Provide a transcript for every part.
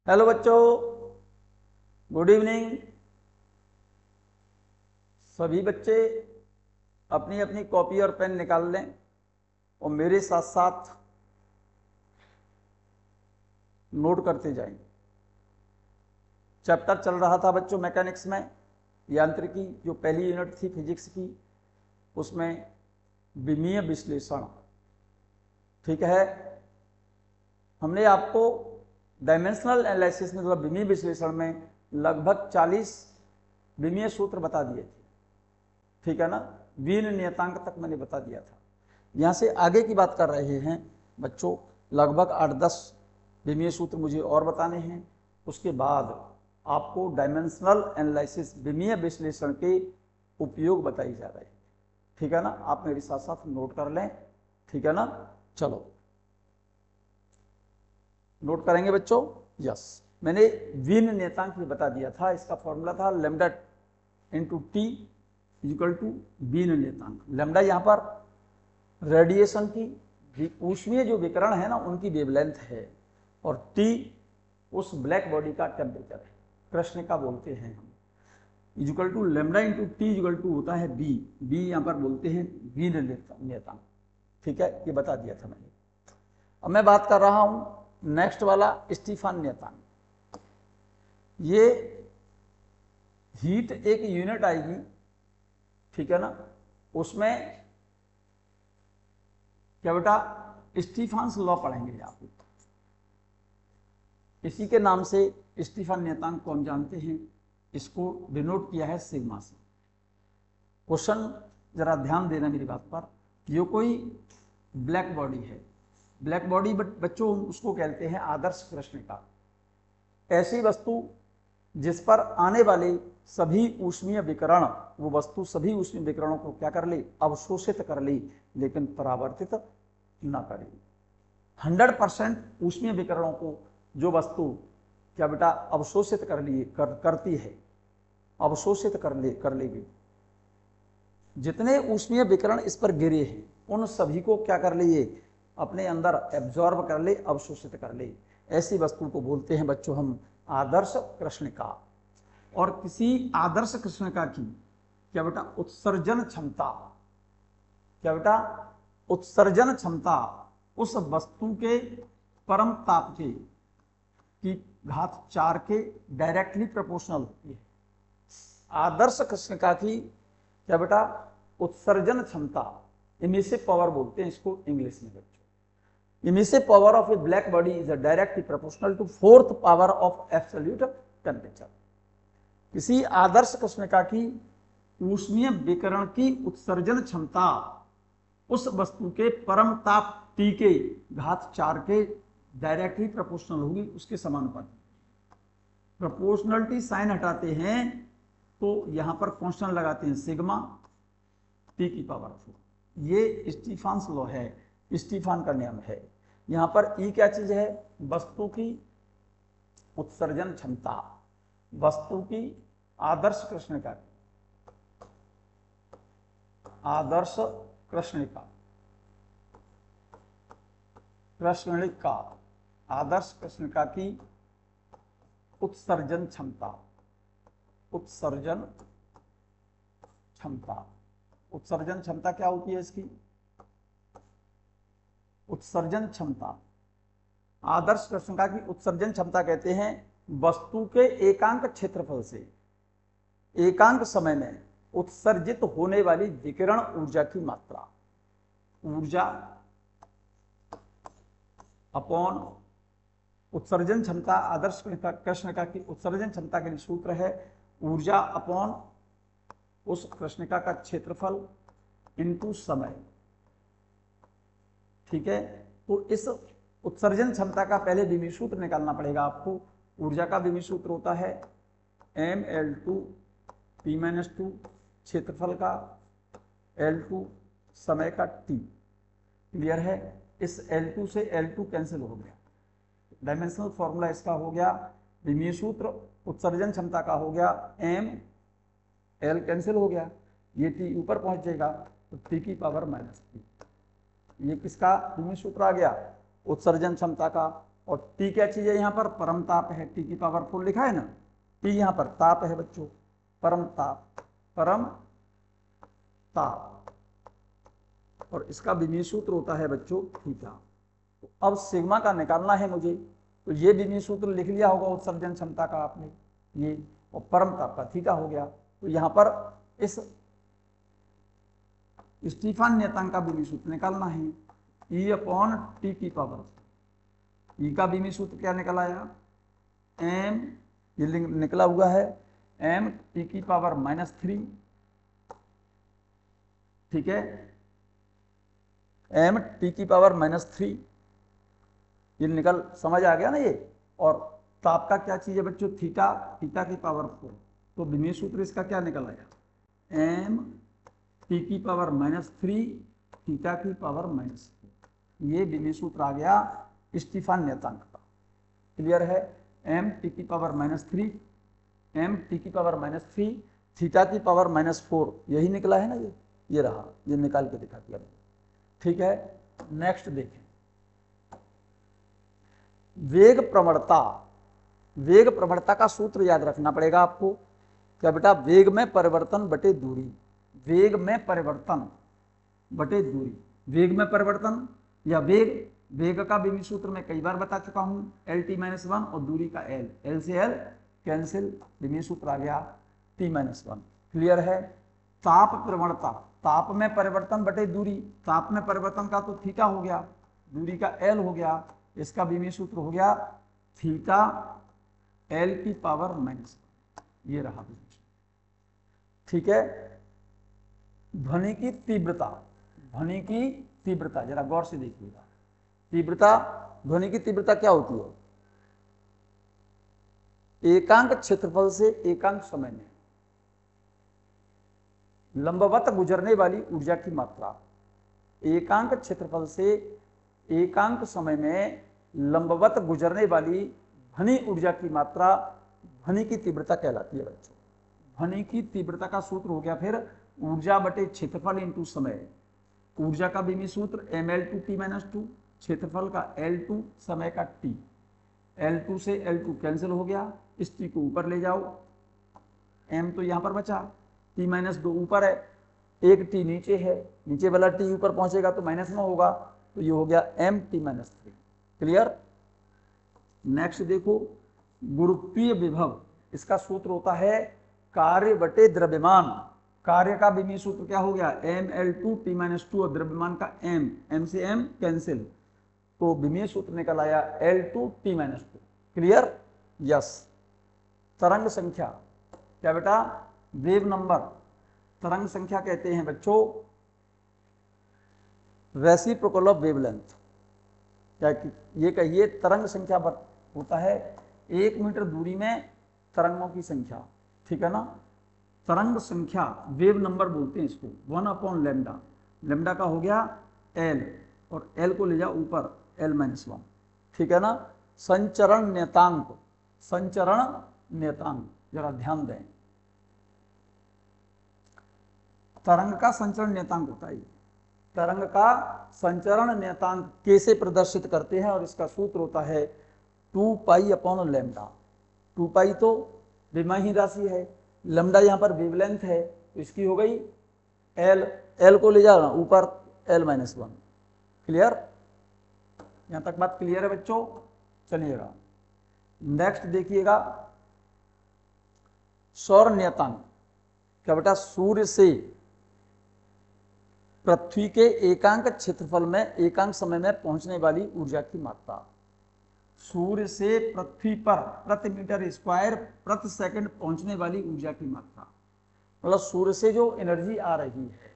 Hello बच्चों, good evening. सभी बच्चे अपनी अपनी कॉपी और पेन निकाल लें और मेरे साथ साथ नोट करते जाएं। चैप्टर चल रहा था बच्चों मैकेनिक्स में, यांत्रिकी, जो पहली यूनिट थी फिजिक्स की, उसमें विमीय विश्लेषण। ठीक है, हमने आपको डायमेंशनल एनालिसिस में, मतलब विमीय विश्लेषण में लगभग 40 विमीय सूत्र बता दिए थे। ठीक है ना, वीन नियतांक तक मैंने बता दिया था। यहां से आगे की बात कर रहे हैं बच्चों, लगभग 8-10 विमीय सूत्र मुझे और बताने हैं। उसके बाद आपको डायमेंशनल एनालिसिस, विमीय विश्लेषण के उपयोग बताई जा रहे हैं। ठीक है ना, आप मेरे साथ साथ नोट कर लें। ठीक है ना, चलो नोट करेंगे बच्चों। यस, मैंने वीन नियतांक भी बता दिया था। इसका फॉर्मूला था lambda into T equal to Wien नियतांक। लैम्डा यहाँ पर रेडिएशन की, ऊष्मीय जो विकिरण है ना, उनकी वेवलेंथ है, और टी उस ब्लैक बॉडी का टेम्परेचर है, कृष्णिका बोलते हैं हम। Equal to lambda into T equal to होता है बी। बी यहाँ पर बोलते हैं वीन नियतांक। ठीक है, ये बता दिया था मैंने। अब मैं बात कर रहा हूं नेक्स्ट वाला, स्टीफन नियतांक। ये हीट एक यूनिट आएगी, ठीक है ना, उसमें क्या बेटा, स्टीफन्स लॉ पढ़ेंगे आप। इसी के नाम से स्टीफन नियतांक को हम जानते हैं। इसको डिनोट किया है सिग्मा से। क्वेश्चन जरा ध्यान देना मेरी बात पर। ये कोई ब्लैक बॉडी है, ब्लैक बॉडी बच्चों उसको कहते हैं आदर्श कृष्णिका। ऐसी वस्तु जिस पर आने वाले सभी ऊष्मीय विकिरण, वो वस्तु सभी ऊष्मीय विकिरणों को क्या कर ले, अवशोषित कर ले, लेकिन परावर्तित ना करे। 100% ऊष्मीय विकिरणों को जो वस्तु क्या बेटा अवशोषित करती है, अवशोषित कर लेगी। जितने ऊष्मीय विकिरण इस पर गिरे हैं उन सभी को क्या कर ले, ये अपने अंदर एब्जॉर्ब कर ले, अवशोषित कर ले। ऐसी वस्तु को बोलते हैं बच्चों हम आदर्श कृष्णिका। और किसी आदर्श कृष्णिका की क्या बेटा उत्सर्जन क्षमता, क्या बेटा उत्सर्जन क्षमता उस वस्तु के परम ताप के की घात 4 के डायरेक्टली प्रोपोर्शनल होती है। आदर्श कृष्णिका की क्या बेटा उत्सर्जन क्षमता, इमिसिव पावर बोलते हैं इसको इंग्लिश में बच्चों। Emissive power of a black body is directly proportional to 4th power of absolute temperature. किसी आदर्श कृष्णिका की ऊष्मीय विकिरण की उत्सर्जन क्षमता उस वस्तु के परम ताप T के घात 4 के डायरेक्टली प्रोपोर्शनल होगी, उसके समानुपाती। प्रोपोर्शनलिटी साइन हटाते हैं तो यहां पर कांस्टेंट लगाते हैं सिग्मा T की पावर 4। ये स्टीफन्स लॉ है, स्टीफन का नियम है। यहां पर E क्या चीज है, वस्तु की उत्सर्जन क्षमता, वस्तु की आदर्श कृष्णिका, आदर्श कृष्णिका, कृष्णिका, आदर्श कृष्णिका की उत्सर्जन क्षमता, उत्सर्जन क्षमता। उत्सर्जन क्षमता क्या होती है इसकी, उत्सर्जन क्षमता, आदर्श कृष्णिका की उत्सर्जन क्षमता कहते हैं वस्तु के एकांक क्षेत्रफल से एकांक समय में उत्सर्जित होने वाली विकिरण ऊर्जा की मात्रा। ऊर्जा अपॉन उत्सर्जन क्षमता, आदर्श कृष्णिका की उत्सर्जन क्षमता के लिए सूत्र है ऊर्जा अपॉन उस कृष्णिका का क्षेत्रफल इनटू समय। ठीक है, तो इस उत्सर्जन क्षमता का पहले विमीय सूत्र निकालना पड़ेगा आपको। ऊर्जा का विमीय सूत्र होता है mL2 P-2, क्षेत्रफल का L2, समय का T। क्लियर है, इस L2 से L2 कैंसिल हो गया, डायमेंशनल फॉर्मूला इसका हो गया। विमीय सूत्र उत्सर्जन क्षमता का हो गया m, L कैंसिल हो गया, ये T ऊपर पहुंच जाएगा तो T की पावर -3। ये किसका विमीय सूत्र आ गया, उत्सर्जन क्षमता का। और टी क्या चीज है यहाँ पर, परम ताप है, टी की पावर 4 लिखा है ना, टी यहाँ पर ताप है बच्चों, परम ताप, परम ताप, और इसका विमीय सूत्र होता है बच्चों थीटा। तो अब सिग्मा का निकालना है मुझे, तो ये विमीय सूत्र लिख लिया होगा उत्सर्जन क्षमता का आपने, ये, और परम ताप का थीटा हो गया। तो यहाँ पर इस स्टीफन नियतांक का विमीय सूत्र निकालना है, ई अपॉन टी की पावर, ई का विमीय सूत्र क्या निकल आया, एम, ये निकला हुआ है एम टी की पावर -3, ठीक है, एम टी की पावर -3, ये निकल, समझ आ गया ना ये। और ताप का क्या चीज है बच्चों, थीटा, थीटा की पावर 4, तो विमीय सूत्र इसका क्या निकल आया, एम टी की पावर -3 थीटा की पावर -4, ये विमीय सूत्र आ गया स्टीफन नियतांक का। क्लियर है, एम टी की पावर -3, एम टी की पावर -3 थीटा की पावर -4, यही निकला है ना, ये रहा, ये निकाल के दिखा दिया, ठीक है। नेक्स्ट देखें, वेग प्रवणता, वेग प्रवणता का सूत्र याद रखना पड़ेगा आपको, क्या बेटा, वेग में परिवर्तन बटे दूरी, वेग में परिवर्तन बटे दूरी, वेग में परिवर्तन या वेग, वेग का विमीय सूत्र मैं कई बार बता चुका हूं, LT-1 और दूरी का L, L से L कैंसिल, विमीय सूत्र आ गया T-1। क्लियर है। ताप प्रवणता, ताप में परिवर्तन बटे दूरी, ताप में परिवर्तन का तो थीटा हो गया, दूरी का L हो गया, इसका विमीय सूत्र हो गया थीटा L की पावर -1, ये रहा, ठीक है। ध्वनि की तीव्रता, ध्वनि की तीव्रता जरा गौर से देखिएगा, तीव्रता, ध्वनि की तीव्रता क्या होती है, एकांक क्षेत्रफल से एकांक समय में लंबवत गुजरने वाली ऊर्जा की मात्रा, एकांक क्षेत्रफल से एकांक समय में लंबवत गुजरने वाली ध्वनि ऊर्जा की मात्रा ध्वनि की तीव्रता कहलाती है बच्चों। ध्वनि की तीव्रता का सूत्र हो गया फिर ऊर्जा बटे क्षेत्रफल इंटू समय, ऊर्जा का विमीय सूत्र mL2T-2, क्षेत्रफल का L2, समय का T, L2 से L2 कैंसिल हो गया, इस T को ऊपर ले जाओ, M तो यहां पर बचा, T-2 ऊपर है, एक T नीचे है, नीचे वाला T ऊपर पहुंचेगा तो -9 होगा, तो ये हो गया MT-3। क्लियर। नेक्स्ट देखो, गुरुत्वीय विभव, इसका सूत्र होता है कार्य बटे द्रव्यमान, कार्य का विमीय सूत्र क्या हो गया, mL2T-2 और द्रव्यमान का m, m से m कैंसिल, तो विमीय सूत्र निकल आया L2T-2। Clear, yes. तरंग संख्या, क्या बेटा, वेव नंबर, तरंग संख्या कहते हैं बच्चों रेसिप्रोकल ऑफ वेवलेंथ, क्या ये कहिए तरंग संख्या होता है 1 मीटर दूरी में तरंगों की संख्या, ठीक है ना। तरंग संख्या वेव नंबर बोलते हैं इसको, 1/λ, लैम्डा का हो गया L और L को ले जाओ ऊपर L-1, ठीक है ना। संचरण नियतांक, संचरण नियतांक जरा ध्यान दें, तरंग का संचरण नियतांक होता है, तरंग का संचरण नियतांक कैसे प्रदर्शित करते हैं, और इसका सूत्र होता है 2π/λ। 2π तो विमाही राशि है, लैम्डा यहाँ पर वेवलेंथ है, तो इसकी हो गई L, L को ले जाना ऊपर L-1। क्लियर, यहां तक बात क्लियर है बच्चों। चलिएगा नेक्स्ट देखिएगा, सौर नियतांक, क्या बेटा, सूर्य से पृथ्वी के एकांक क्षेत्रफल में एकांक समय में पहुंचने वाली ऊर्जा की मात्रा, सूर्य से पृथ्वी पर प्रति मीटर स्क्वायर प्रति सेकंड पहुंचने वाली ऊर्जा की मात्रा, मतलब सूर्य से जो एनर्जी आ रही है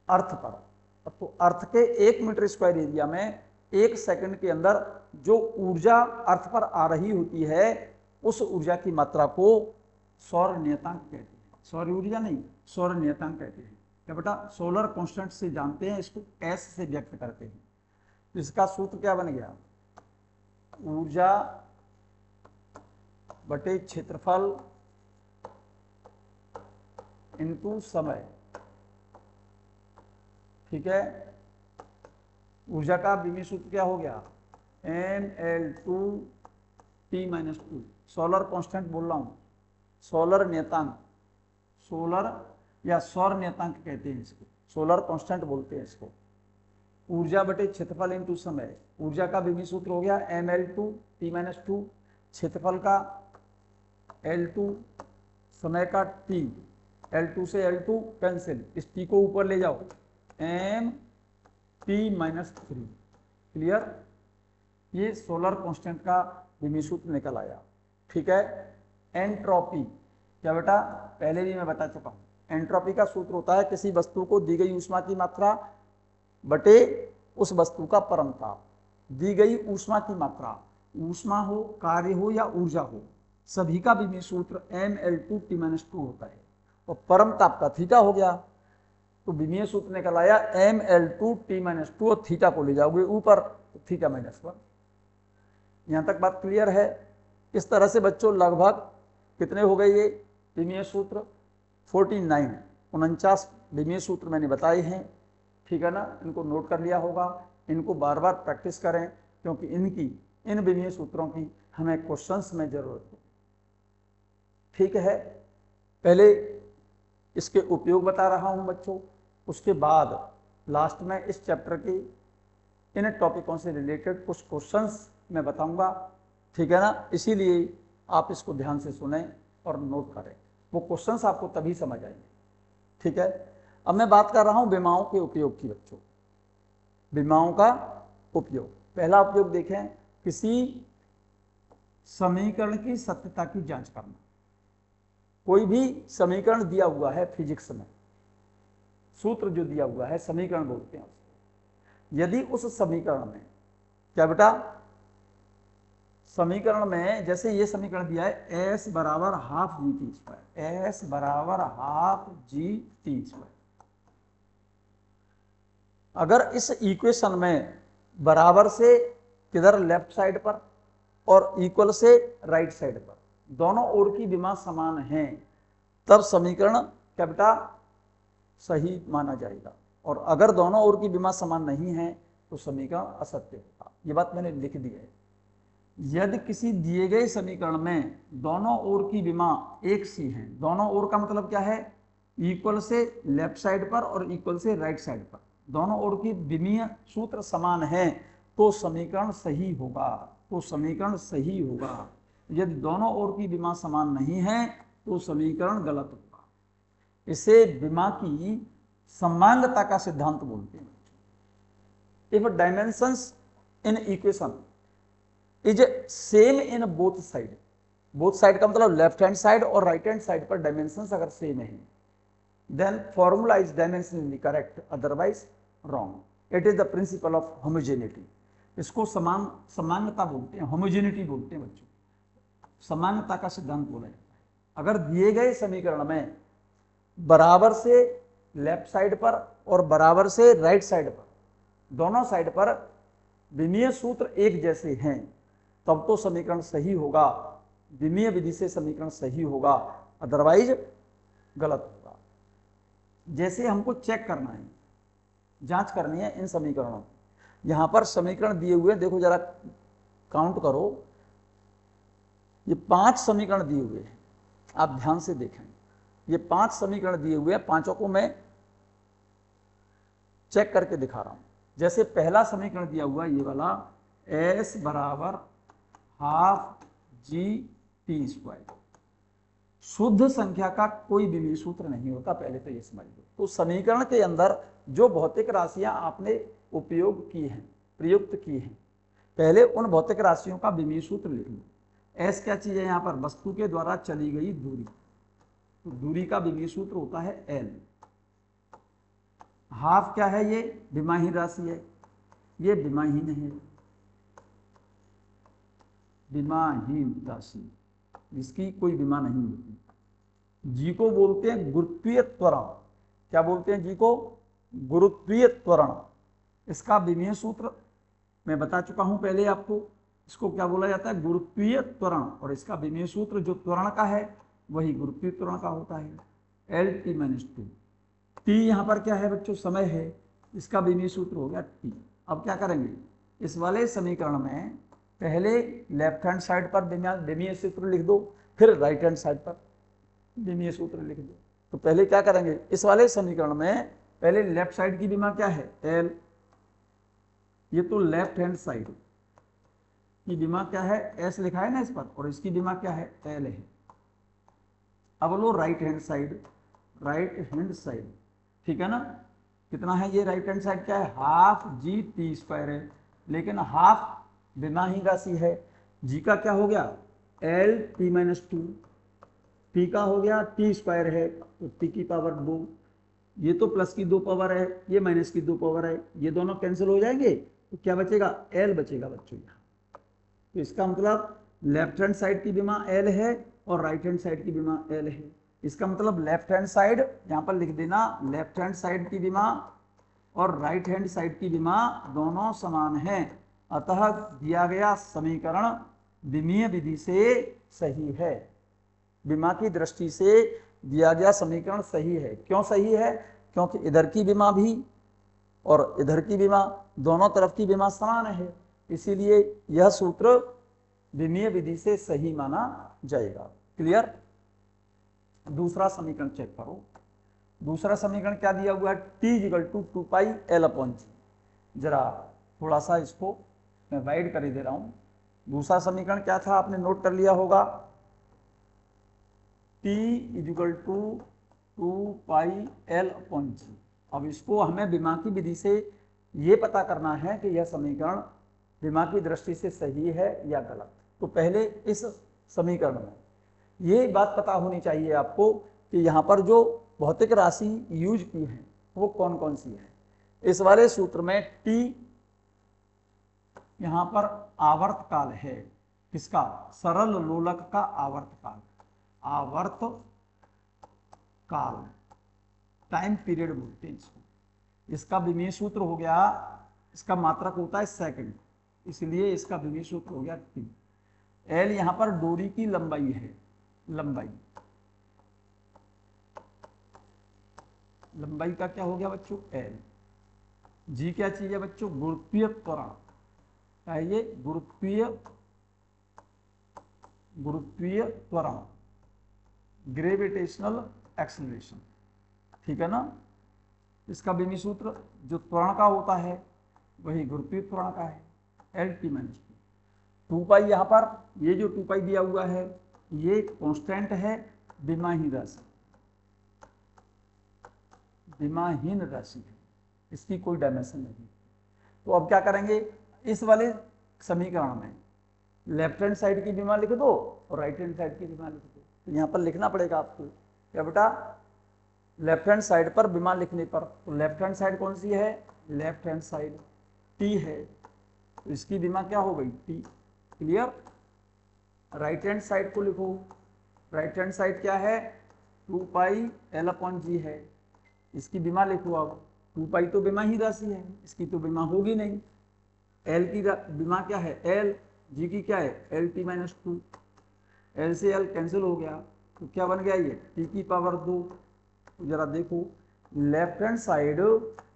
अर्थ पर, तो अर्थ के 1 मीटर स्क्वायर एरिया में 1 सेकंड के अंदर जो ऊर्जा अर्थ पर आ रही होती है, उस ऊर्जा की मात्रा को सौर नियतांक कहते हैं। सौर ऊर्जा नहीं, सौर नियतांक कहते हैं। क्या बेटा, सोलर कांस्टेंट से जानते हैं, इसको S से व्यक्त करते हैं। इसका सूत्र क्या बन गया, ऊर्जा बटे क्षेत्रफल इनटू समय, ठीक है। ऊर्जा का विमीय सूत्र क्या हो गया, mL2T-2 सोलर कांस्टेंट बोल रहा हूँ, सोलर नियतांक, सोलर या सौर नियतांक कहते हैं इसको, सोलर कांस्टेंट बोलते हैं इसको। ऊर्जा बटे क्षेत्रफल इंटू समय, ऊर्जा का विभव सूत्र हो गया mL2T-2, क्षेत्रफल का L2, समय का T, L2 से L2 कैंसिल, इस T को ऊपर ले जाओ, mT-3, क्लियर। ये सोलर कांस्टेंट का विभव सूत्र निकल आया, ठीक है। एंट्रोपी क्या बेटा, पहले भी मैं बता चुका हूं, एंट्रोपी का सूत्र होता है किसी वस्तु को दी गई ऊष्मा की मात्रा बटे उस वस्तु का परमताप। दी गई ऊष्मा की मात्रा, ऊष्मा हो, कार्य हो या ऊर्जा हो, सभी का विभव सूत्र mL2T-2 होता है। और परमताप का थीटा हो गया, तो विभव सूत्र निकल आया mL2T-2 और थीटा को ले जाओगे ऊपर, तो थीटा -1। यहां तक बात क्लियर है। इस तरह से बच्चों लगभग कितने हो गए ये विभव सूत्र, 49 विभव सूत्र मैंने बताए हैं, ठीक है ना। इनको नोट कर लिया होगा, इनको बार बार प्रैक्टिस करें, क्योंकि इन विभव सूत्रों की हमें क्वेश्चंस में जरूरत है, ठीक है। पहले इसके उपयोग बता रहा हूं बच्चों, उसके बाद लास्ट में इस चैप्टर के इन टॉपिकों से रिलेटेड कुछ क्वेश्चंस मैं बताऊंगा, ठीक है ना। इसीलिए आप इसको ध्यान से सुने और नोट करें, वो क्वेश्चंस आपको तभी समझ आएंगे, ठीक है। अब मैं बात कर रहा हूं विमाओं के उपयोग की बच्चों, विमाओं का उपयोग। पहला उपयोग देखें, किसी समीकरण की सत्यता की जांच करना। कोई भी समीकरण दिया हुआ है फिजिक्स में, सूत्र जो दिया हुआ है समीकरण बोलते हैं उसको, यदि उस समीकरण में क्या बेटा, समीकरण में जैसे ये समीकरण दिया है S बराबर हाफ GT², S बराबर हाफ GT², अगर इस इक्वेशन में बराबर से किधर, लेफ्ट साइड पर, और इक्वल से राइट साइड पर, दोनों ओर की विमा समान हैं, तब समीकरण क्या बेटा सही माना जाएगा। और अगर दोनों ओर की विमा समान नहीं है तो समीकरण असत्य होगा। ये बात मैंने लिख दी है। यदि किसी दिए गए समीकरण में दोनों ओर की विमा एक सी हैं, दोनों ओर का मतलब क्या है, इक्वल से लेफ्ट साइड पर और इक्वल से राइट साइड पर, दोनों ओर की विमीय सूत्र समान है, तो समीकरण सही होगा, तो समीकरण सही होगा। यदि दोनों ओर की विमा समान नहीं है तो समीकरण गलत होगा। इसे विमा की समांगता का सिद्धांत बोलते हैं। If dimensions in equation is same in both side, both side का मतलब लेफ्ट हैंड साइड और राइट हैंड साइड पर डायमेंशंस अगर सेम है, then formula is dimensionally correct, otherwise wrong. It is the principle of homogeneity. इसको समानता बोलते हैं, होमोजेनिटी बोलते हैं बच्चों, समानता का सिद्धांत बोला जाता है। अगर दिए गए समीकरण में बराबर से लेफ्ट साइड पर और बराबर से राइट साइड पर, दोनों साइड पर विमीय सूत्र एक जैसे हैं, तब तो समीकरण सही होगा, विमीय विधि से समीकरण सही होगा, अदरवाइज गलत होगा। जैसे हमको चेक करना है, जांच करनी है इन समीकरणों, यहां पर समीकरण दिए हुए, देखो जरा काउंट करो, ये 5 समीकरण दिए हुए हैं, आप ध्यान से देखें, ये 5 समीकरण दिए हुए हैं, पांचों को मैं चेक करके दिखा रहा हूं। जैसे पहला समीकरण दिया हुआ ये वाला, S बराबर हाफ GT², शुद्ध संख्या का कोई विमीय सूत्र नहीं होता, पहले तो ये समझ लो। तो समीकरण के अंदर जो भौतिक राशियां आपने उपयोग की हैं, प्रयुक्त की हैं, पहले उन भौतिक राशियों का विमीय सूत्र लिख लो। S क्या चीज है, यहां पर वस्तु के द्वारा चली गई दूरी, तो दूरी का विमीय सूत्र होता है L। हाफ क्या है, ये विमाहीन राशि है, ये विमाहीन है, विमाहीन राशि, इसकी कोई विमा नहीं होती। जी को बोलते हैं गुरुत्वीय त्वरण। क्या बोलते हैं जी को? गुरुत्वीय त्वरण। इसका विमीय सूत्र मैं बता चुका हूं पहले आपको, इसको क्या बोला जाता है, गुरुत्वीय त्वरण। और इसका विमीय सूत्र जो त्वरण का है वही गुरुत्वीय त्वरण का होता है, L-T-2। टी यहां पर क्या है बच्चों, समय है, इसका विमीय सूत्र हो गया T। अब क्या करेंगे, इस वाले समीकरण में पहले लेफ्ट हैंड साइड पर विमीय सूत्र लिख दो, फिर राइट हैंड साइड पर विमीय सूत्र लिख दो। तो पहले क्या करेंगे, इस वाले समीकरण में पहले लेफ्ट साइड की विमा क्या है, एल। ये तो लेफ्ट हैंड साइड की विमा क्या है, एस लिखा है ना इस पर, और इसकी विमा क्या है, एल है। अब लो right hand side, right hand side, ठीक है ना। कितना है ये राइट हैंड साइड, क्या है, हाफ जी टी स्क्वायर है, लेकिन हाफ विमाहीन राशि है। जी का क्या हो गया, L T minus two, T का हो गया टी स्क्वायर है तो टी की पावर 2, ये तो प्लस की 2 पावर है, ये माइनस की 2 पावर है, ये दोनों कैंसिल हो जाएंगे तो क्या बचेगा, एल बचेगा बच्चों यहाँ। तो इसका मतलब लेफ्ट हैंड साइड की विमा एल है और राइट हैंड साइड की विमा एल है। इसका मतलब लेफ्ट हैंड साइड यहाँ पर लिख देना, लेफ्ट हैंड साइड की विमा और राइट हैंड साइड की विमा दोनों समान हैं, अतः दिया गया समीकरण विमीय विधि से सही है। विमा की दृष्टि से दिया गया समीकरण सही है। क्यों सही है, क्योंकि इधर की विमा भी और इधर की विमा, दोनों तरफ की विमा समान है, इसीलिए यह सूत्र विमीय विधि से सही माना जाएगा। क्लियर। दूसरा समीकरण चेक करो। दूसरा समीकरण क्या दिया हुआ है, T equal to 2 pi L upon g. जरा थोड़ा सा इसको मैं वाइड कर दे रहा हूं। दूसरा समीकरण क्या था, आपने नोट कर लिया होगा, T equal to 2 pi L upon g. अब इसको हमें विमा की विधि से ये पता करना है कि यह समीकरण विमा की दृष्टि से सही है या गलत। तो पहले इस समीकरण में ये बात पता होनी चाहिए आपको कि यहाँ पर जो भौतिक राशि यूज की है वो कौन कौन सी है। इस वाले सूत्र में T यहाँ पर आवर्त काल है, किसका, सरल लोलक का आवर्त काल, आवर्त काल, टाइम पीरियड बोलते हैं इसको। इसका विमीय सूत्र हो गया, इसका मात्रक होता है सेकंड, इसलिए इसका विमीय सूत्र हो गया टी। एल यहां पर डोरी की लंबाई है, लंबाई, लंबाई का क्या हो गया बच्चों, एल। जी क्या चीज है बच्चों, गुरुत्वीय त्वरण, क्या है ये, गुरुत्वीय त्वरण, ग्रेविटेशनल एक्सेलरेशन, ठीक है ना। इसका विमीय सूत्र जो त्वरण का होता है वही गुरुत्वीय त्वरण का है, एल टी माइनस टू। 2 पाई यहाँ पर ये जो 2 पाई दिया हुआ है ये कांस्टेंट है, विमाहीन राशि, विमाहीन राशि है, इसकी कोई डायमेंशन नहीं। तो अब क्या करेंगे, इस वाले समीकरण में लेफ्ट हैंड साइड की विमा लिख दो और राइट हैंड साइड की विमा लिख दो। तो यहाँ पर लिखना पड़ेगा आपको, क्या बेटा, लेफ्ट हैंड साइड पर विमा लिखने पर, तो लेफ्ट हैंड साइड कौन सी है, लेफ्ट हैंड साइड टी है, तो इसकी विमा क्या हो गई, T. Clear. Right hand side को लिखो, राइट हैंड साइड क्या है, 2 पाई एल अपॉन जी है, इसकी विमा लिखो। अब 2 पाई तो विमा ही राशि है, इसकी तो विमा होगी नहीं। एल की विमा क्या है, एल, जी की क्या है, एल टी माइनस 2, एल से एल कैंसिल हो गया तो क्या बन गया, ये टी की पावर 2। तो जरा देखो, लेफ्ट हैंड साइड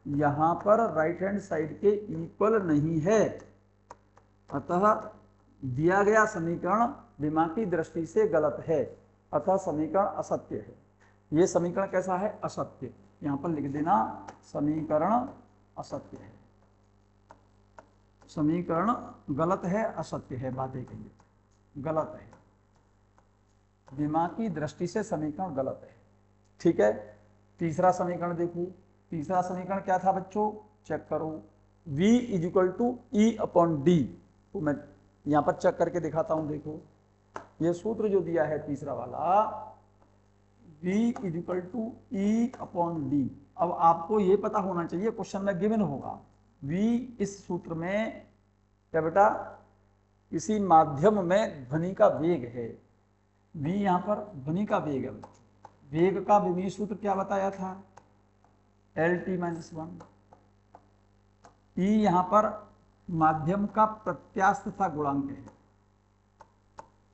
यहां पर राइट हैंड साइड के इक्वल नहीं है, अतः दिया गया समीकरण विमा की दृष्टि से गलत है, अतः समीकरण असत्य है। यह समीकरण कैसा है, असत्य। यहां पर लिख देना, समीकरण असत्य है, समीकरण गलत है, असत्य है, बात एक है, गलत है, विमा की दृष्टि से समीकरण गलत है। ठीक है। तीसरा समीकरण देखो, तीसरा समीकरण क्या था बच्चों, चेक करो, V equal to E upon D. तो मैं यहां पर चेक करके दिखाता हूं, देखो ये सूत्र जो दिया है तीसरा वाला, V equal to E upon D. अब आपको ये पता होना चाहिए, क्वेश्चन में गिवन होगा, V इस सूत्र में क्या बेटा, किसी माध्यम में ध्वनि का वेग है, V यहां पर ध्वनि का वेग है। वेग का विमीय सूत्र क्या बताया था, एल टी माइनस 1। ई यहां पर माध्यम का प्रत्यास्थता गुणांक है,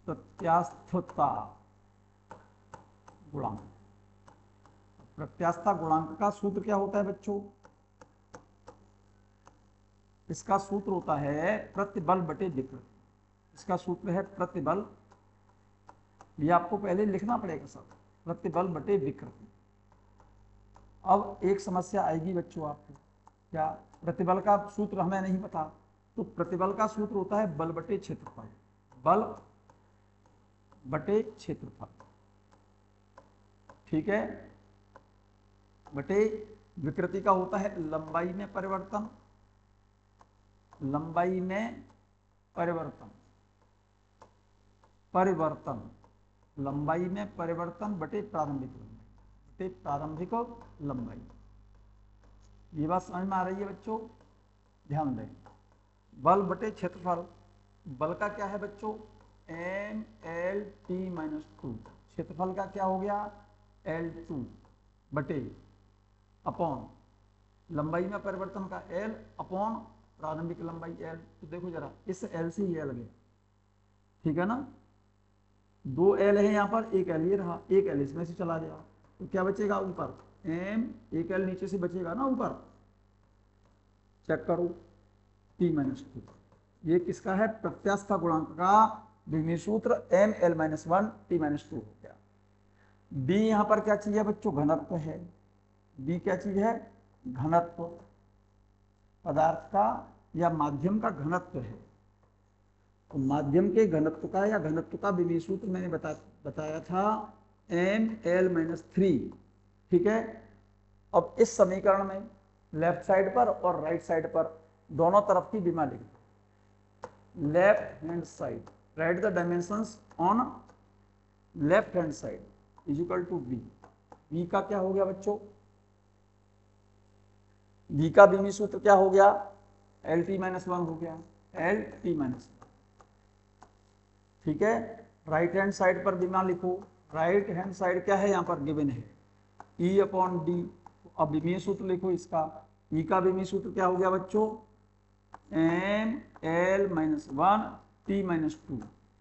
प्रत्यास्थता गुणांक। प्रत्यास्थता गुणांक का सूत्र क्या होता है बच्चों, इसका सूत्र होता है प्रतिबल बटे विकृति। इसका सूत्र है प्रतिबल, ये आपको पहले लिखना पड़ेगा सब, प्रतिबल बटे विकृति। अब एक समस्या आएगी बच्चों आपको, क्या प्रतिबल का सूत्र हमें नहीं पता, तो प्रतिबल का सूत्र होता है बल बटे क्षेत्रफल, बल बटे क्षेत्रफल, ठीक है, बटे विकृति का होता है लंबाई में परिवर्तन, लंबाई में परिवर्तन, परिवर्तन, लंबाई में परिवर्तन बटे प्रारंभिक लंबाई, बटे प्रारंभिक लंबाई। ये बात समझ में आ रही है बच्चों? ध्यान दें, बल बटे क्षेत्रफल, बल का क्या है बच्चों? mL_t-2, क्षेत्रफल का क्या हो गया? L2 बटे अपॉन लंबाई में परिवर्तन का L अपॉन प्रारंभिक लंबाई L। तो देखो जरा, इस L से ये L गया, ठीक है ना, 2 L है यहाँ पर, एक L ये रहा, एक L इसमें से चला गया, तो क्या बचेगा ऊपर? m, एक L नीचे से बचेगा ना ऊपर, चेक करो, t-2। ये किसका है? प्रत्यास्थ गुणांक का द्विमीय सूत्र mL-1 t-2 हो गया। b यहाँ पर क्या चीज है बच्चों? घनत्व है। b क्या चीज है? घनत्व, पदार्थ का या माध्यम का घनत्व है। तो माध्यम के घनत्व का या घनत्व का द्विमीय सूत्र मैंने बताया था mL-3, ठीक है। अब इस समीकरण में लेफ्ट साइड पर और राइट साइड पर दोनों तरफ की विमा लिख दो। Left hand side, write the dimensions on left hand side is equal to B. B का क्या हो गया बच्चों? बी का विमी सूत्र क्या हो गया? LT-1 हो गया, LT-1, ठीक है। राइट हैंड साइड पर विमा लिखो, राइट हैंड साइड क्या है यहाँ पर? गिवन है E/D। अब विमीय सूत्र लिखो इसका, E का विमीय सूत्र क्या हो गया बच्चों? mL-1 t-2।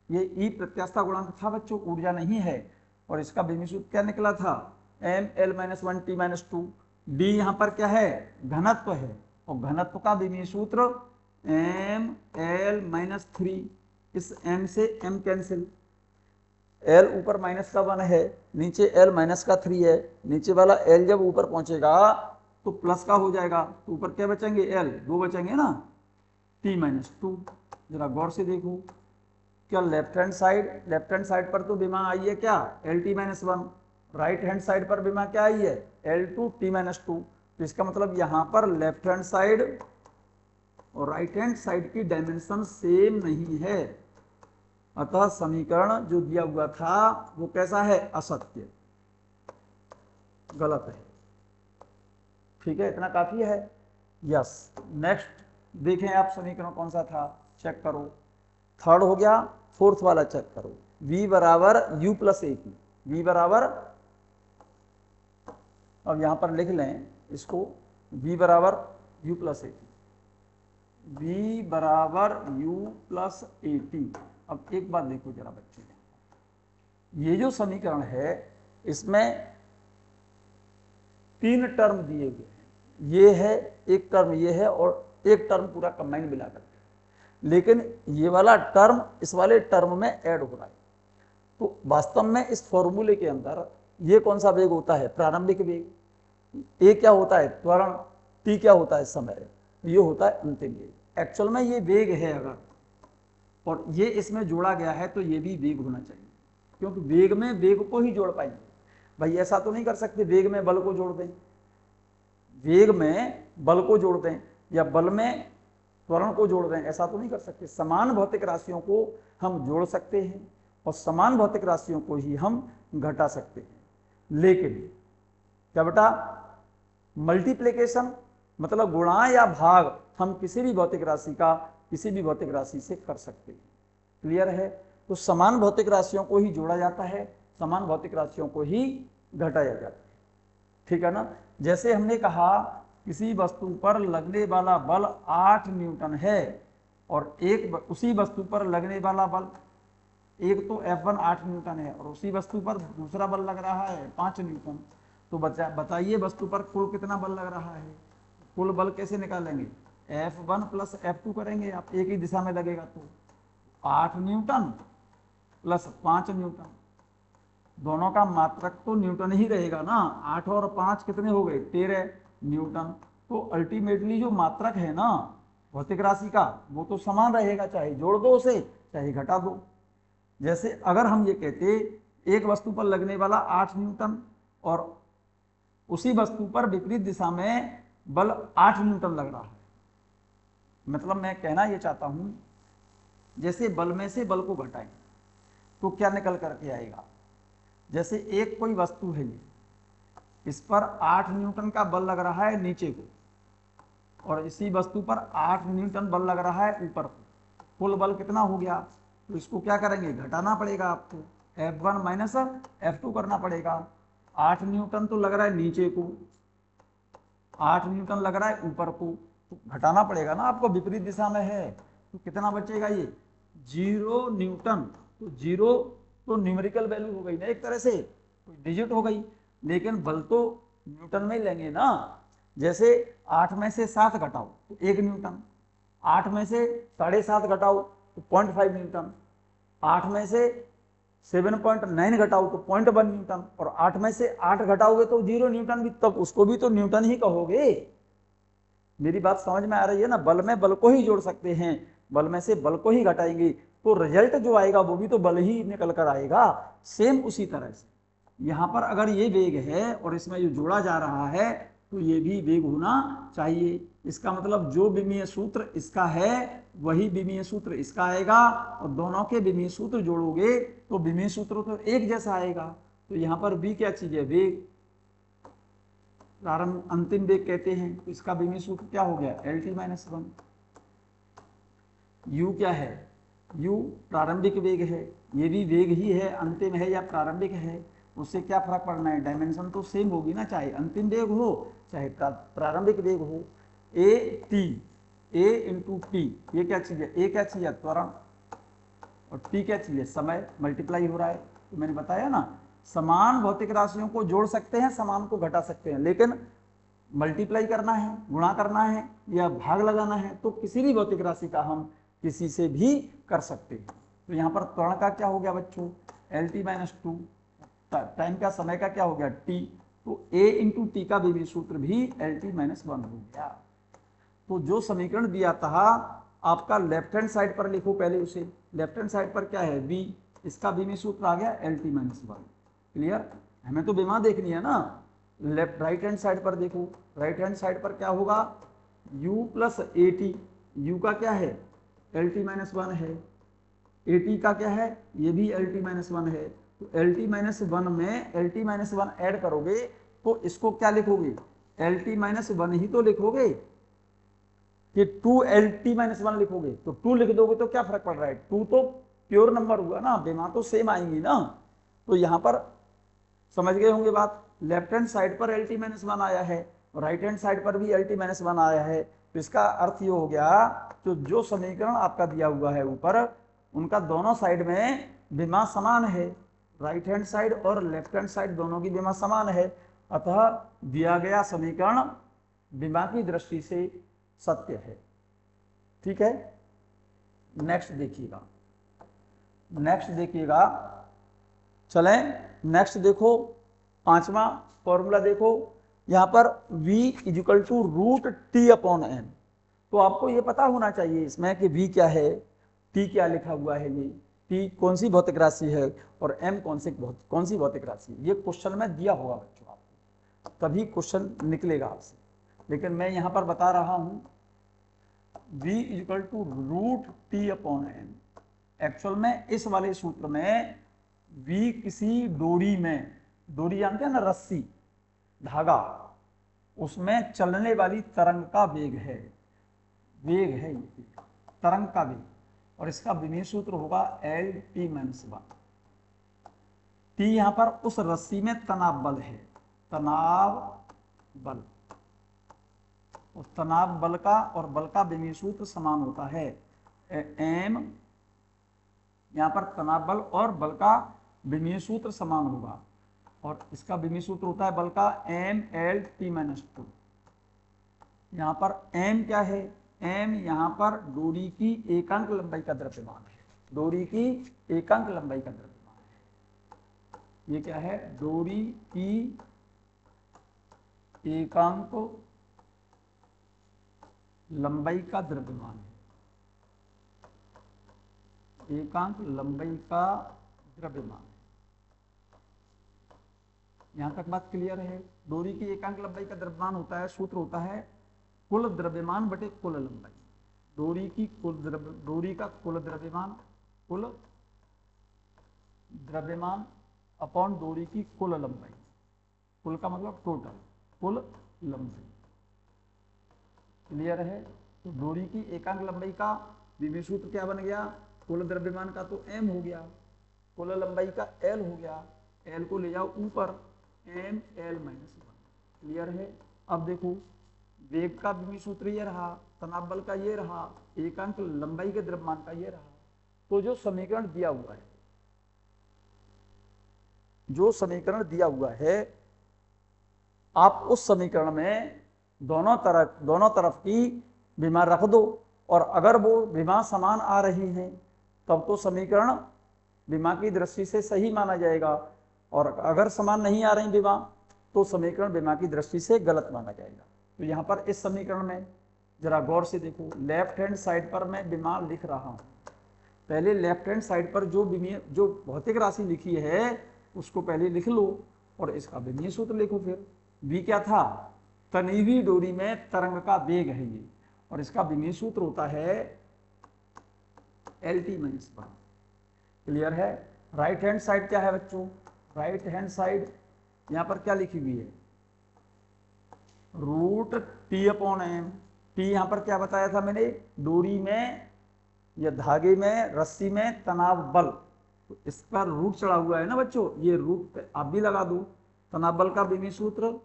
ये E प्रत्यास्थ गुणांक था बच्चों, ऊर्जा नहीं है, और इसका विमीय सूत्र क्या निकला था? mL-1 t-2। D यहाँ पर क्या है? घनत्व है, और घनत्व का विमीय सूत्र mL-3। इस m से m कैंसिल, L ऊपर माइनस का 1 है, नीचे L-3 है, नीचे वाला L जब ऊपर पहुंचेगा तो प्लस का हो जाएगा, तो ऊपर क्या बचेंगे? L, 2 बचेंगे ना, t-2। जरा गौर से देखो, क्या लेफ्ट हैंड साइड पर तो विमा आई है क्या? LT-1। राइट हैंड साइड पर विमा क्या आई है? L2 t-2। तो इसका मतलब यहां पर लेफ्ट हैंड साइड और राइट हैंड साइड की डायमेंशन सेम नहीं है, अतः समीकरण जो दिया हुआ था वो कैसा है? असत्य, गलत है, ठीक है। इतना काफी है। यस, नेक्स्ट देखें आप समीकरण कौन सा था, चेक करो। थर्ड हो गया, फोर्थ वाला चेक करो। v बराबर u plus A P, v बराबर, अब यहां पर लिख लें इसको, v बराबर u plus A P, v बराबर u प्लस ए टी। अब एक बात देखो जरा बच्चे, ये जो समीकरण है इसमें 3 टर्म दिए गए हैं, ये है एक टर्म, ये है, और एक टर्म पूरा कंबाइन मिलाकर, लेकिन ये वाला टर्म इस वाले टर्म में ऐड हो रहा है। तो वास्तव में इस फॉर्मूले के अंदर ये कौन सा वेग होता है? प्रारंभिक वेग। ए क्या होता है? त्वरण। टी क्या होता है? समय। ये होता है अंतिम वेग। एक्चुअल में ये वेग है अगर, और ये इसमें जोड़ा गया है तो ये भी वेग होना चाहिए, क्योंकि वेग में वेग को ही जोड़ पाएंगे। भाई ऐसा तो नहीं कर सकते वेग में बल को जोड़ दें, वेग में बल को जोड़ दें, या बल में त्वरण को जोड़ दें, ऐसा तो नहीं कर सकते। समान भौतिक राशियों को हम जोड़ सकते हैं और समान भौतिक राशियों को ही हम घटा सकते हैं, लेकिन क्या बेटा? मल्टीप्लिकेशन मतलब गुणा या भाग हम किसी भी भौतिक राशि का किसी भी भौतिक राशि से कर सकते हैं। क्लियर है? तो समान भौतिक राशियों को ही जोड़ा जाता है, समान भौतिक राशियों को ही घटाया जाता है, ठीक है ना। जैसे हमने कहा किसी वस्तु पर लगने वाला बल 8 न्यूटन है, और एक उसी वस्तु पर लगने वाला बल, एक तो F1 8 न्यूटन है और उसी वस्तु पर दूसरा बल लग रहा है 5 न्यूटन। तो बताइए वस्तु पर कुल कितना बल लग रहा है? कुल बल कैसे निकालेंगे? F1 प्लस F2 करेंगे आप, एक ही दिशा में लगेगा तो 8 न्यूटन प्लस 5 न्यूटन, दोनों का मात्रक तो न्यूटन ही रहेगा ना। 8 और 5 कितने हो गए, 13 न्यूटन। तो अल्टीमेटली जो मात्रक है ना भौतिक राशि का वो तो समान रहेगा, चाहे जोड़ दो उसे चाहे घटा दो। जैसे अगर हम ये कहते एक वस्तु पर लगने वाला 8 न्यूटन और उसी वस्तु पर विपरीत दिशा में बल 8 न्यूटन लग रहा है, मतलब मैं कहना ये चाहता हूं जैसे बल में से बल को घटाएं तो क्या निकल करके आएगा। जैसे एक कोई वस्तु है ये, इस पर 8 न्यूटन का बल लग रहा है नीचे को, और इसी वस्तु पर 8 न्यूटन बल लग रहा है ऊपर को, कुल बल कितना हो गया। तो इसको क्या करेंगे, घटाना पड़ेगा आपको, F1 माइनस F2 करना पड़ेगा। 8 न्यूटन तो लग रहा है नीचे को, 8 न्यूटन लग रहा है ऊपर को, तो घटाना पड़ेगा ना आपको, विपरीत दिशा में है। तो कितना बचेगा ये 0 न्यूटन। तो 0 तो न्यूमेरिकल वैल्यू हो गई ना, एक तरह से कोई डिजिट हो गई, लेकिन बल तो न्यूटन में ही लेंगे ना। जैसे 8 में से 7 घटाओ तो 1 न्यूटन, 8 में से 7.5 घटाओ तो 0.5 न्यूटन, 8 में से 7.9 घटाओ तो 0.1 न्यूटन, और 8 में से 8 घटाओगे तो 0 न्यूटन भी, तब उसको भी तो न्यूटन ही कहोगे। मेरी बात समझ में आ रही है ना। बल में बल को ही जोड़ सकते हैं, बल में से बल को ही घटाएंगे तो रिजल्ट जो आएगा वो भी तो बल ही निकल कर आएगा। सेम उसी तरह से यहाँ पर अगर ये वेग है और इसमें जो जोड़ा जा रहा है तो ये भी वेग होना चाहिए। इसका मतलब जो विमीय सूत्र इसका है वही विमीय सूत्र इसका आएगा, और दोनों के विमीय सूत्र जोड़ोगे तो विमीय सूत्र तो एक जैसा आएगा। तो यहाँ पर v क्या चीज है, वेग, प्रारंभ अंतिम वेग कहते हैं। तो इसका विमीय सूत्र क्या हो गया, LT-1। u क्या है, u प्रारंभिक वेग है, ये भी वेग ही है, अंतिम है या प्रारंभिक है उससे क्या फर्क पड़ना है, डायमेंशन तो सेम होगी ना, चाहे अंतिम वेग हो चाहे प्रारंभिक वेग हो। a इंटू टी, ये क्या चीज है, a क्या चीज है, त्वरण, और t क्या चीज है, समय, मल्टीप्लाई हो रहा है। तो मैंने बताया ना, समान भौतिक राशियों को जोड़ सकते हैं, समान को घटा सकते हैं, लेकिन मल्टीप्लाई करना है, गुणा करना है या भाग लगाना है तो किसी भी भौतिक राशि का हम किसी से भी कर सकते हैं। तो यहाँ पर त्वरण का क्या हो गया बच्चों, LT-2, टाइम का, समय का क्या हो गया, t, तो a इंटू टी का विमीय सूत्र भी LT-1 हो गया। तो जो समीकरण दिया था आपका लेफ्ट हैंड साइड पर लिखो पहले उसे, लेफ्ट हैंड साइड पर क्या है v, इसका विमीय सूत्र आ गया LT-1। क्लियर, हमें तो विमा देखनी है ना। लेफ्ट राइट हैंड साइड पर देखो, राइट हैंड साइड पर क्या होगा, u प्लस AT, u का क्या है LT-1 है, AT का क्या है, ये भी LT-1 है। तो LT-1 में LT-1 ऐड करोगे तो इसको क्या लिखोगे, LT-1 ही तो लिखोगे कि 2LT-1 लिखोगे। तो 2 लिख दोगे तो क्या फर्क पड़ रहा है, 2 तो प्योर नंबर हुआ ना, बेमा तो सेम आएंगी ना। तो यहाँ पर समझ गए होंगे बात, लेफ्ट हैंड साइड पर LT-1 आया है और राइट हैंड साइड पर भी LT-1 आया है। तो इसका अर्थ ये हो गया, तो जो समीकरण आपका दिया हुआ है ऊपर, उनका दोनों साइड में विमा समान है, राइट हैंड साइड और लेफ्ट हैंड साइड दोनों की विमा समान है। अतः दिया गया समीकरण विमा की दृष्टि से सत्य है। ठीक है, नेक्स्ट देखिएगा, नेक्स्ट देखिएगा, चलें नेक्स्ट देखो, 5वां फॉर्मूला देखो। यहां पर v इजिकल टू √T/n। तो आपको ये पता होना चाहिए इसमें कि v क्या है, t क्या लिखा हुआ है, ये t कौन सी भौतिक राशि है और m कौन सी भौतिक राशि है। ये क्वेश्चन में दिया होगा बच्चों आपको, तभी क्वेश्चन निकलेगा आपसे, लेकिन मैं यहां पर बता रहा हूं v is equal to √T/n। Actual में इस वाले सूत्र में v किसी डोरी में, डोरी जानते हैं ना, रस्सी, धागा, उसमें चलने वाली तरंग का वेग है, वेग है ये तरंग का वेग, और इसका विमीय सूत्र होगा LT-1। T यहां पर उस रस्सी में तनाव बल है, तनाव बल, उस तनाव बल का और बल का विमीय सूत्र समान होता है m, यहां पर तनाव बल और बल का विमीय सूत्र समान होगा, और इसका विमीय सूत्र होता है बल का MLT-2। यहां पर m क्या है, एम यहाँ पर डोरी की एकांक लंबाई का द्रव्यमान है, डोरी की एकांक लंबाई का द्रव्यमान है। ये क्या है? डोरी की एकांक लंबाई का द्रव्यमान है, एकांक लंबाई का द्रव्यमान। यहां तक बात क्लियर है? डोरी की एकांक लंबाई का द्रव्यमान होता है, सूत्र होता है कुल द्रव्यमान बटे कुल लंबाई। डोरी की डोरी का कुल द्रव्यमान अपॉन डोरी की कुल लंबाई। कुल का मतलब टोटल, कुल लंबाई। क्लियर है? तो डोरी की एकांक लंबाई का विभव सूत्र क्या बन गया? कुल द्रव्यमान का तो m हो गया, कुल लंबाई का l हो गया, l को ले जाओ ऊपर, m l माइनस 1। क्लियर है? अब देखो, वेग का विभव सूत्र ये रहा, तनाव बल का ये रहा, एकांक लंबाई के द्रव्यमान का ये रहा। तो जो समीकरण दिया हुआ है, जो समीकरण दिया हुआ है, आप उस समीकरण में दोनों तरफ की विमा रख दो, और अगर वो विमा समान आ रही हैं तब तो समीकरण विमा की दृष्टि से सही माना जाएगा, और अगर समान नहीं आ रही विमा तो समीकरण विमा की दृष्टि से गलत माना जाएगा। तो यहाँ पर इस समीकरण में जरा गौर से देखो, लेफ्ट हैंड साइड पर मैं विमा लिख रहा हूँ। पहले लेफ्ट हैंड साइड पर जो भौतिक राशि लिखी है उसको पहले लिख लो, और इसका विमीय सूत्र लिखो। फिर v क्या था? तनी हुई डोरी में तरंग का वेग है ये, और इसका विमीय सूत्र होता है LT माइनस 1। क्लियर है? राइट हैंड साइड क्या है बच्चों? राइट हैंड साइड यहां पर क्या लिखी हुई है? Root T upon M. T यहां पर क्या बताया था मैंने? डोरी में या धागे में, रस्सी में तनाव बल। तो इस पर रूट चढ़ा हुआ है ना बच्चों, ये रूट आप भी लगा दो। तनाव बल का विमीय सूत्र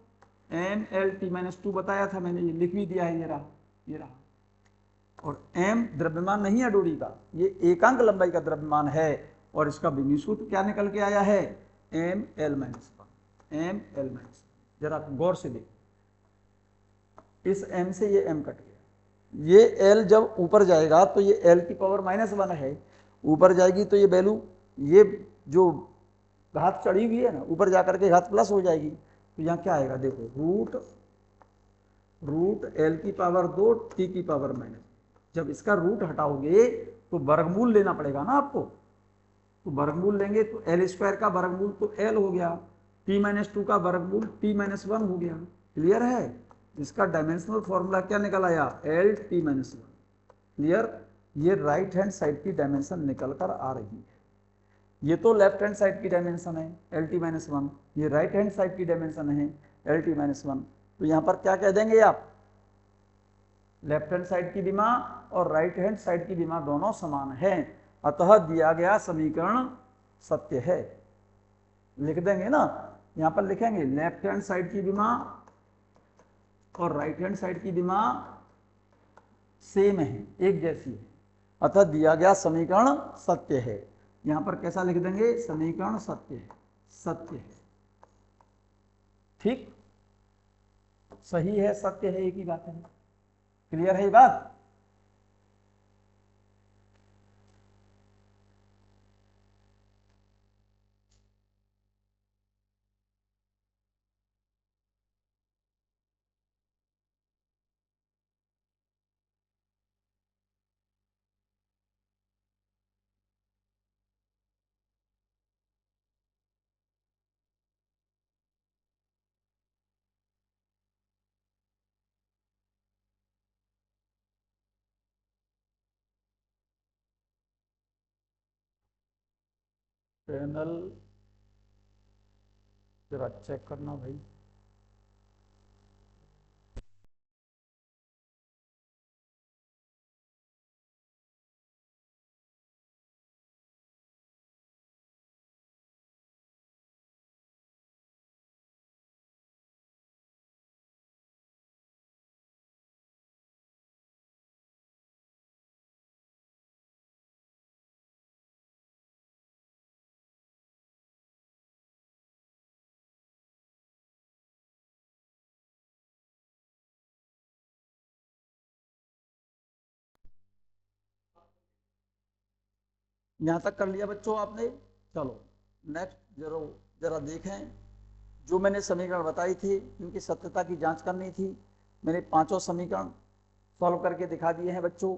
MLT माइनस 2 बताया था मैंने, ये लिख भी दिया है, ये रहा, ये रहा। और m द्रव्यमान नहीं है डोरी का, ये एकांक लंबाई का द्रव्यमान है, और इसका विमीय सूत्र क्या निकल के आया है? ML minus 1, ML minus. जरा गौर से देखो, इस m से ये m कट गया, ये l जब ऊपर जाएगा तो ये l की पावर माइनस 1 है, ऊपर जाएगी तो ये वैल्यू, ये जो घात चढ़ी हुई है ना, ऊपर जाकर के घात प्लस हो जाएगी। तो यहाँ क्या आएगा? देखो, रूट l की पावर 2 t की पावर माइनस। जब इसका रूट हटाओगे तो वर्गमूल लेना पड़ेगा ना आपको, तो वर्गमूल लेंगे तो एल स्क्वायर का वर्गमूल तो l हो गया, t माइनस 2 का वर्गमूल t माइनस 1 हो गया। क्लियर है? इसका डायमेंशनल फॉर्मूला क्या निकल आया? L T minus 1। क्लियर? ये राइट हैंड साइड की डायमेंशन निकल कर आ रही है। ये तो लेफ्ट हैंड साइड की डायमेंशन है एल टी माइनस 1, ये राइट हैंड साइड की डायमेंशन है एल टी माइनस 1। तो यहां पर क्या कह देंगे आप? लेफ्ट हैंड साइड की विमा और राइट हैंड साइड की विमा दोनों समान है, अतः दिया गया समीकरण सत्य है। लिख देंगे ना, यहां पर लिखेंगे लेफ्ट हैंड साइड की विमा और राइट हैंड साइड की विमा सेम है, एक जैसी है, अतः दिया गया समीकरण सत्य है। यहां पर कैसा लिख देंगे? समीकरण सत्य है, सत्य है। ठीक, सही है, सत्य है, एक ही बात है। क्लियर है ये बात? पैनल जरा चेक करना भाई। यहाँ तक कर लिया बच्चों आपने। चलो नेक्स्ट जरा जरा देखें, जो मैंने समीकरण बताई थी इनकी सत्यता की जांच करनी थी। मैंने पांचों समीकरण सॉल्व करके दिखा दिए हैं बच्चों,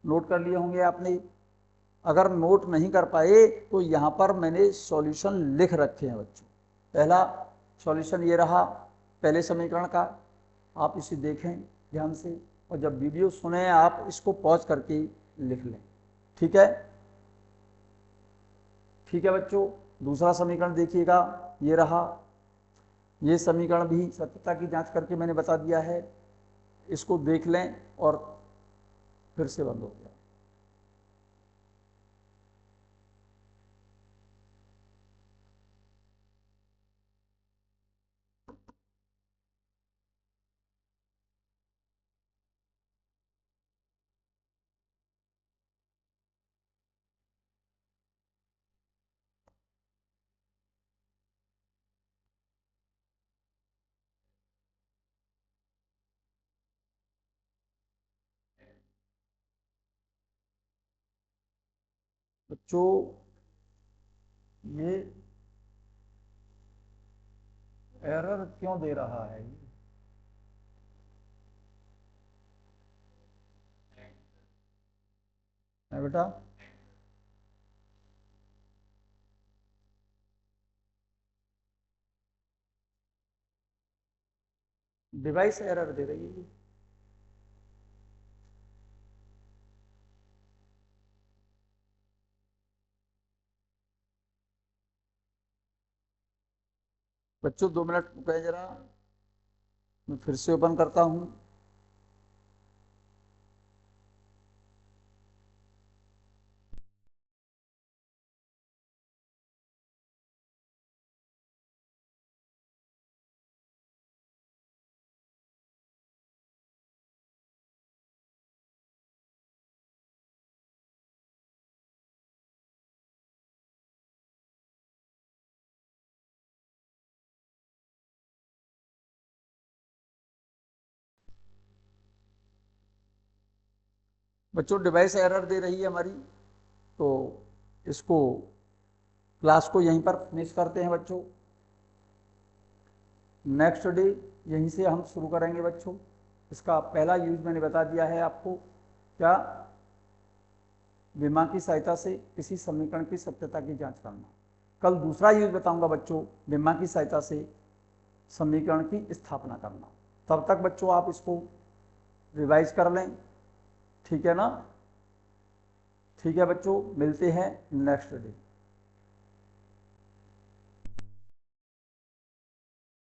नोट कर लिए होंगे आपने। अगर नोट नहीं कर पाए तो यहाँ पर मैंने सॉल्यूशन लिख रखे हैं बच्चों। पहला सॉल्यूशन ये रहा पहले समीकरण का, आप इसे देखें ध्यान से, और जब वीडियो सुने आप इसको पॉज करके लिख लें। ठीक है, ठीक है बच्चों। दूसरा समीकरण देखिएगा, ये रहा। ये समीकरण भी सत्यता की जांच करके मैंने बता दिया है, इसको देख लें और फिर से बंद हो गया। बच्चों ये एरर क्यों दे रहा है? बेटा डिवाइस एरर दे रही है। बच्चों 2 मिनट रुके जरा, मैं फिर से ओपन करता हूं। बच्चों डिवाइस एरर दे रही है हमारी, तो इसको क्लास को यहीं पर फिनिश करते हैं बच्चों। नेक्स्ट डे यहीं से हम शुरू करेंगे बच्चों। इसका पहला यूज मैंने बता दिया है आपको, क्या? विमा की सहायता से किसी समीकरण की सत्यता की जांच करना। कल दूसरा यूज बताऊंगा बच्चों, विमा की सहायता से समीकरण की स्थापना करना। तब तक बच्चों आप इसको रिवाइज कर लें, ठीक है ना? ठीक है बच्चों, मिलते हैं नेक्स्ट डे।